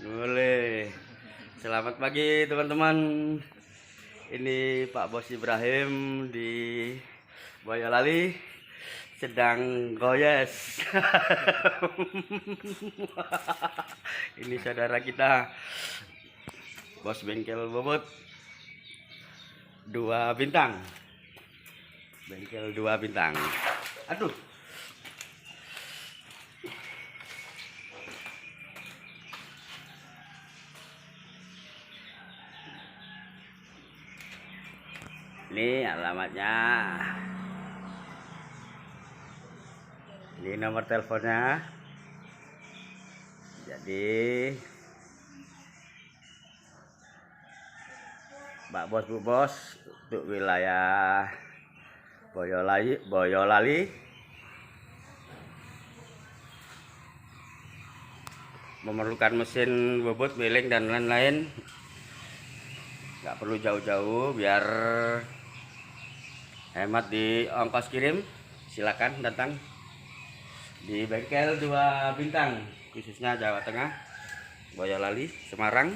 Boleh. Selamat pagi teman-teman. Ini Pak Bos Ibrahim di Boyolali sedang goyes. Ini saudara kita, Bos Bengkel Bobot 2 bintang. Bengkel 2 bintang. Aduh. Ini alamatnya, ini nomor teleponnya. Jadi Pak Bos Bu Bos untuk wilayah Boyolali memerlukan mesin bobot, miling dan lain-lain. Nggak perlu jauh-jauh biar hemat di ongkos kirim. Silakan datang di bengkel 2 bintang, khususnya Jawa Tengah, Boyolali, Semarang.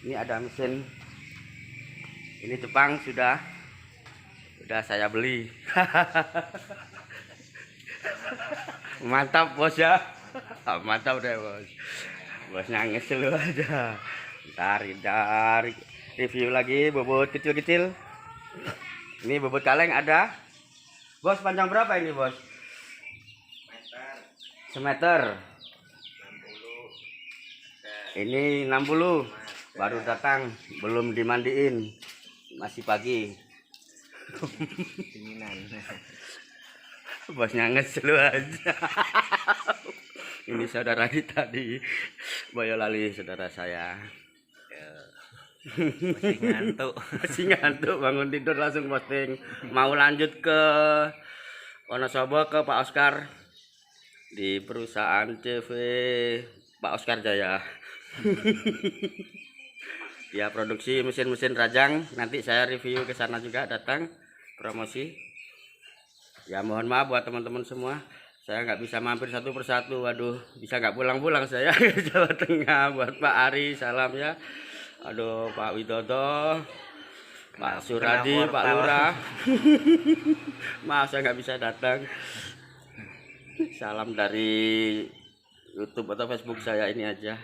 Ini ada mesin, ini Jepang, sudah saya beli. Mantap bos ya. Mantap deh bos. Bosnya ngesel aja. Ntar review lagi bobot kecil-kecil. Ini bobot kaleng ada. Bos, panjang berapa ini bos? Semeter. Ini 60. Baru datang, belum dimandiin. Masih pagi. Dinginan. Bosnya ngesel aja. Ini saudara kita di Boyolali, saudara saya. Masih ngantuk, bangun tidur langsung posting. Mau lanjut ke Wonosobo ke Pak Oscar di perusahaan CV Pak Oscar Jaya. Dia produksi mesin-mesin rajang. Nanti saya review ke sana juga, datang promosi. Ya mohon maaf buat teman-teman semua, saya nggak bisa mampir satu persatu. Waduh, bisa nggak pulang-pulang saya ke Jawa Tengah. Buat Pak Ari, salam ya. Aduh, Pak Widodo, Pak Suradi, Pak Lurah. Maaf saya nggak bisa datang. Salam dari YouTube atau Facebook saya ini aja.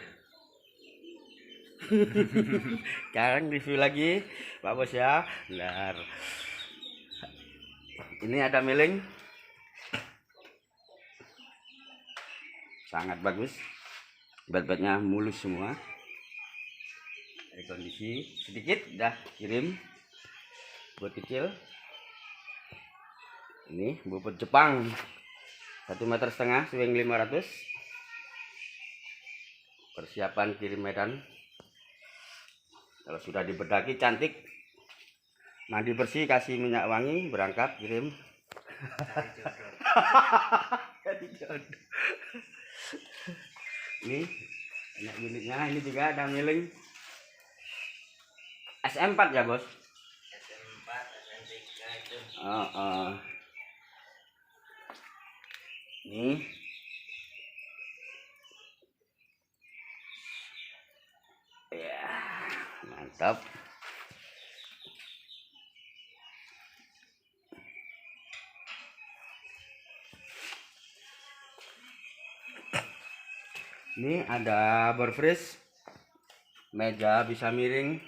Sekarang review lagi Pak Bos ya. Bentar. Ini ada miling, sangat bagus, bat-batnya mulus semua. Dari kondisi sedikit udah kirim buat kecil. Ini bobot Jepang 1,5 meter, swing 500. Persiapan kirim Medan. Kalau sudah dibedaki cantik, mandi bersih, kasih minyak wangi, berangkat kirim. Jadi jodoh. Ini banyak unitnya. Ini juga ada miling SM4 ya bos. SM4, SM3 itu. Ini ya, mantap. Ini ada barfresh, meja bisa miring,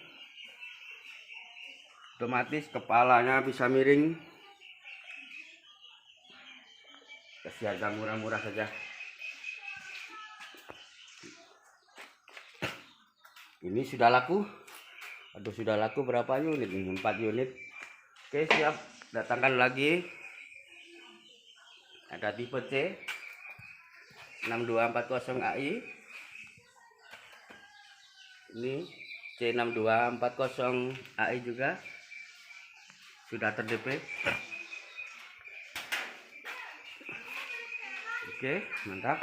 otomatis kepalanya bisa miring. Kasih harga murah-murah saja. Ini sudah laku. Aduh, sudah laku berapa unit? 4 unit. Oke, siap, datangkan lagi. Ada tipe C 6240 AI. Ini C6240 AI juga sudah ter-DP. Oke, mantap.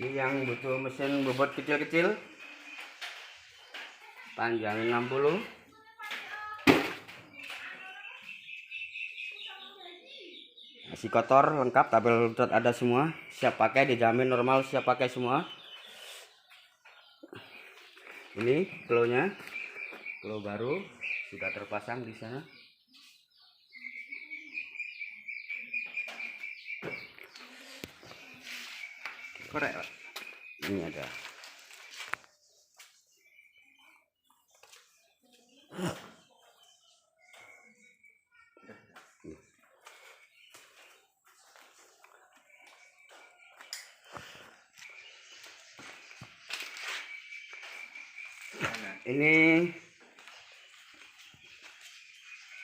Ini yang butuh mesin bobot kecil-kecil, panjang 60, Masih kotor lengkap, tabel cat ada semua, siap pakai, dijamin normal, siap pakai semua. Ini klonya, klo baru sudah terpasang di sana. Korek, Pak. Ini ada.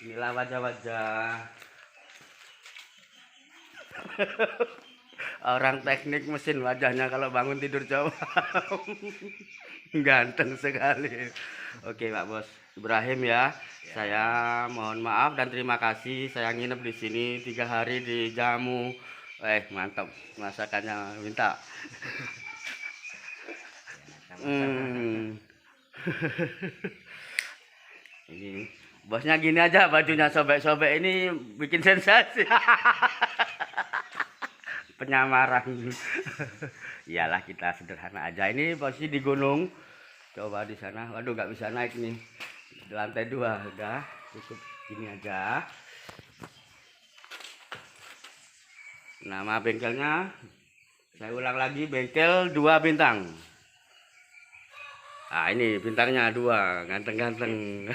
Inilah wajah-wajah orang teknik mesin, wajahnya kalau bangun tidur coba ganteng sekali. Oke Pak Bos Ibrahim ya, saya mohon maaf dan terima kasih. Saya nginep di sini 3 hari di jamu. Mantap masakannya, minta. Ini bosnya gini aja, bajunya sobek-sobek, ini bikin sensasi. Penyamaran. Iyalah, kita sederhana aja. Ini posisi di gunung, coba di sana. Waduh, nggak bisa naik nih, di lantai 2 udah cukup gini aja. Nama bengkelnya, saya ulang lagi, bengkel 2 bintang. Nah, ini bintangnya 2, ganteng-ganteng.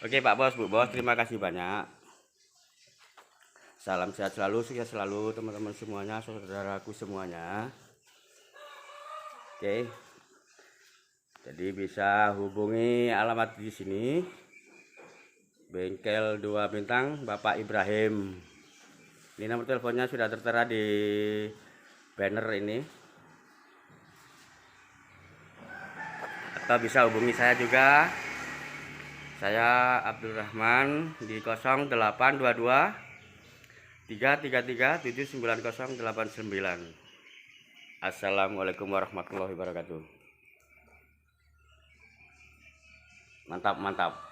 Oke Pak Bos, Bu Bos, terima kasih banyak. Salam sehat selalu, sukses selalu teman-teman semuanya, saudaraku semuanya. Oke. Jadi bisa hubungi alamat di sini. Bengkel 2 bintang Bapak Ibrahim. Ini nomor teleponnya sudah tertera di banner ini. Atau bisa hubungi saya juga. Saya Abdul Rahman di 0822 333 79089. Assalamualaikum warahmatullahi wabarakatuh. Mantap, mantap.